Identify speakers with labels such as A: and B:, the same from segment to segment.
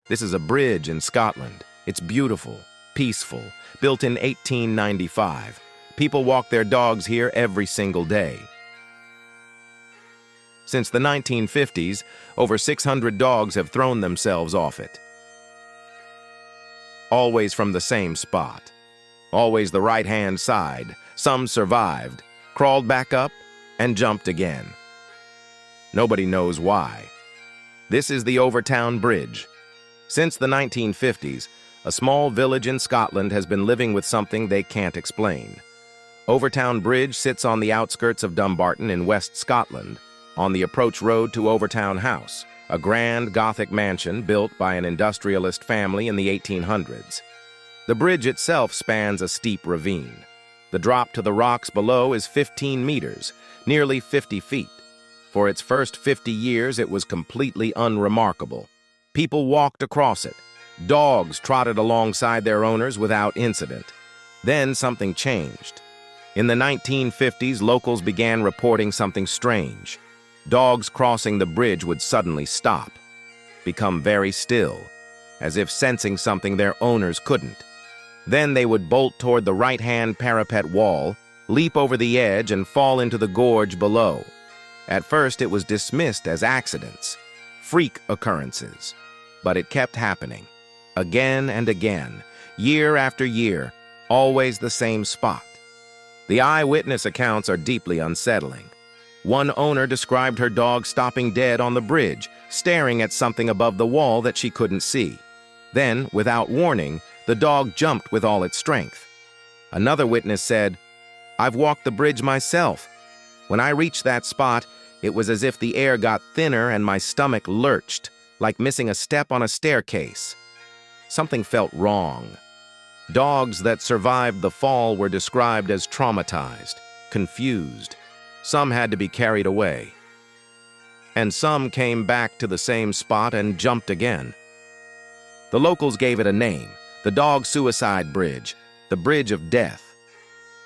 A: This is a bridge in Scotland. It's beautiful, peaceful, built in 1895. People walk their dogs here every single day. Since the 1950s, over 600 dogs have thrown themselves off it. Always from the same spot. Always the right-hand side. Some survived, crawled back up, and jumped again. Nobody knows why. This is the Overtoun Bridge. Since the 1950s, a small village in Scotland has been living with something they can't explain. Overtoun Bridge sits on the outskirts of Dumbarton in West Scotland, on the approach road to Overtoun House, a grand Gothic mansion built by an industrialist family in the 1800s. The bridge itself spans a steep ravine. The drop to the rocks below is 15 meters, nearly 50 feet. For its first 50 years, it was completely unremarkable. People walked across it. Dogs trotted alongside their owners without incident. Then something changed. In the 1950s, locals began reporting something strange. Dogs crossing the bridge would suddenly stop, become very still, as if sensing something their owners couldn't. Then they would bolt toward the right-hand parapet wall, leap over the edge, and fall into the gorge below. At first, it was dismissed as accidents, freak occurrences. But it kept happening, again and again, year after year, always the same spot. The eyewitness accounts are deeply unsettling. One owner described her dog stopping dead on the bridge, staring at something above the wall that she couldn't see. Then, without warning, the dog jumped with all its strength. Another witness said, "I've walked the bridge myself. When I reached that spot, it was as if the air got thinner and my stomach lurched, like missing a step on a staircase. Something felt wrong." Dogs that survived the fall were described as traumatized, confused. Some had to be carried away. And some came back to the same spot and jumped again. The locals gave it a name, the Dog Suicide Bridge, the Bridge of Death.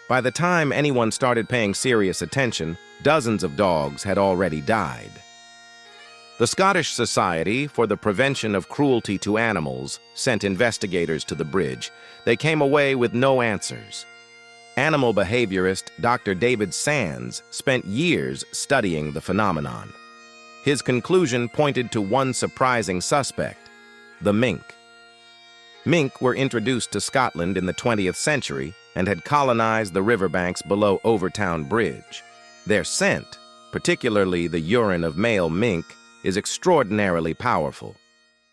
A: By the time anyone started paying serious attention, dozens of dogs had already died. The Scottish Society for the Prevention of Cruelty to Animals sent investigators to the bridge. They came away with no answers. Animal behaviorist Dr. David Sands spent years studying the phenomenon. His conclusion pointed to one surprising suspect, the mink. Mink were introduced to Scotland in the 20th century and had colonized the riverbanks below Overtoun Bridge. Their scent, particularly the urine of male mink, is extraordinarily powerful,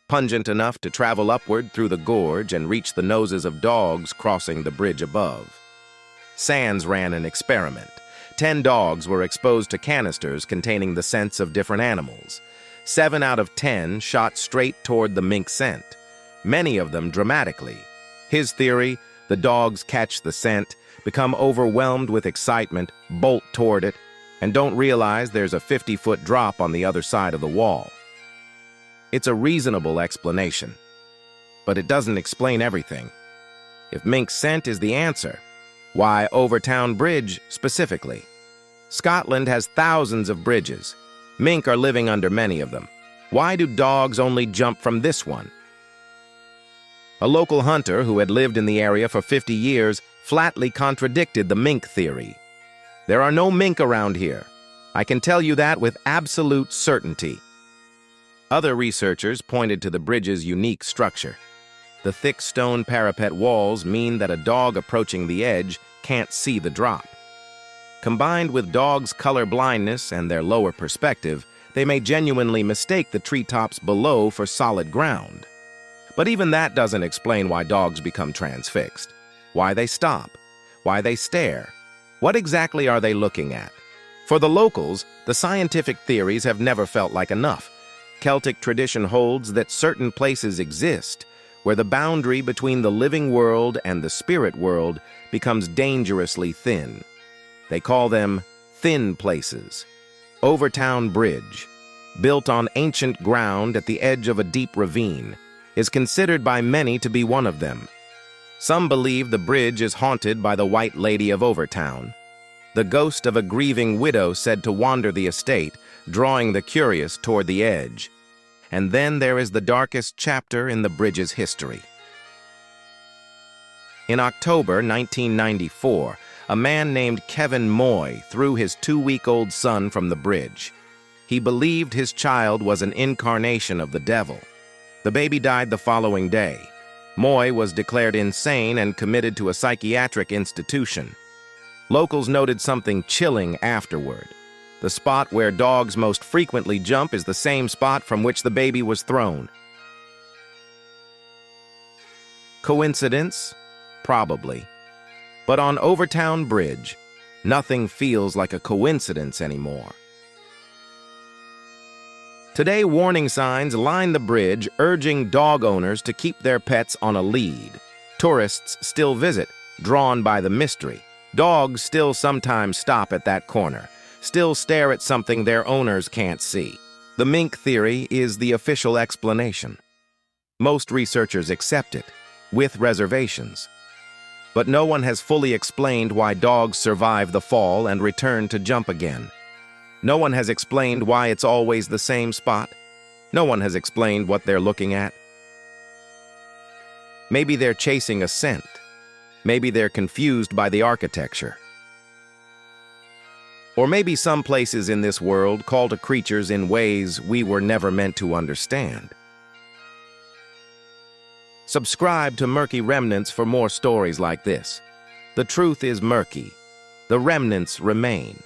A: pungent enough to travel upward through the gorge and reach the noses of dogs crossing the bridge above. Sands ran an experiment. 10 dogs were exposed to canisters containing the scents of different animals. 7 out of 10 shot straight toward the mink scent, many of them dramatically. His theory, the dogs catch the scent, become overwhelmed with excitement, bolt toward it, and don't realize there's a 50-foot drop on the other side of the wall. It's a reasonable explanation, but it doesn't explain everything. If mink scent is the answer, why Overtoun Bridge specifically? Scotland has thousands of bridges. Mink are living under many of them. Why do dogs only jump from this one? A local hunter who had lived in the area for 50 years flatly contradicted the mink theory. "There are no mink around here. I can tell you that with absolute certainty." Other researchers pointed to the bridge's unique structure. The thick stone parapet walls mean that a dog approaching the edge can't see the drop. Combined with dogs' color blindness and their lower perspective, they may genuinely mistake the treetops below for solid ground. But even that doesn't explain why dogs become transfixed, why they stop, why they stare. What exactly are they looking at? For the locals, the scientific theories have never felt like enough. Celtic tradition holds that certain places exist where the boundary between the living world and the spirit world becomes dangerously thin. They call them thin places. Overtoun Bridge, built on ancient ground at the edge of a deep ravine, is considered by many to be one of them. Some believe the bridge is haunted by the White Lady of Overtoun, the ghost of a grieving widow said to wander the estate, drawing the curious toward the edge. And then there is the darkest chapter in the bridge's history. In October 1994, a man named Kevin Moy threw his 2-week-old son from the bridge. He believed his child was an incarnation of the devil. The baby died the following day. Moy was declared insane and committed to a psychiatric institution. Locals noted something chilling afterward. The spot where dogs most frequently jump is the same spot from which the baby was thrown. Coincidence? Probably. But on Overtoun Bridge, nothing feels like a coincidence anymore. Today, warning signs line the bridge, urging dog owners to keep their pets on a lead. Tourists still visit, drawn by the mystery. Dogs still sometimes stop at that corner, still stare at something their owners can't see. The mink theory is the official explanation. Most researchers accept it, with reservations. But no one has fully explained why dogs survive the fall and return to jump again. No one has explained why it's always the same spot. No one has explained what they're looking at. Maybe they're chasing a scent. Maybe they're confused by the architecture. Or maybe some places in this world call to creatures in ways we were never meant to understand. Subscribe to Murky Remnants for more stories like this. The truth is murky. The remnants remain.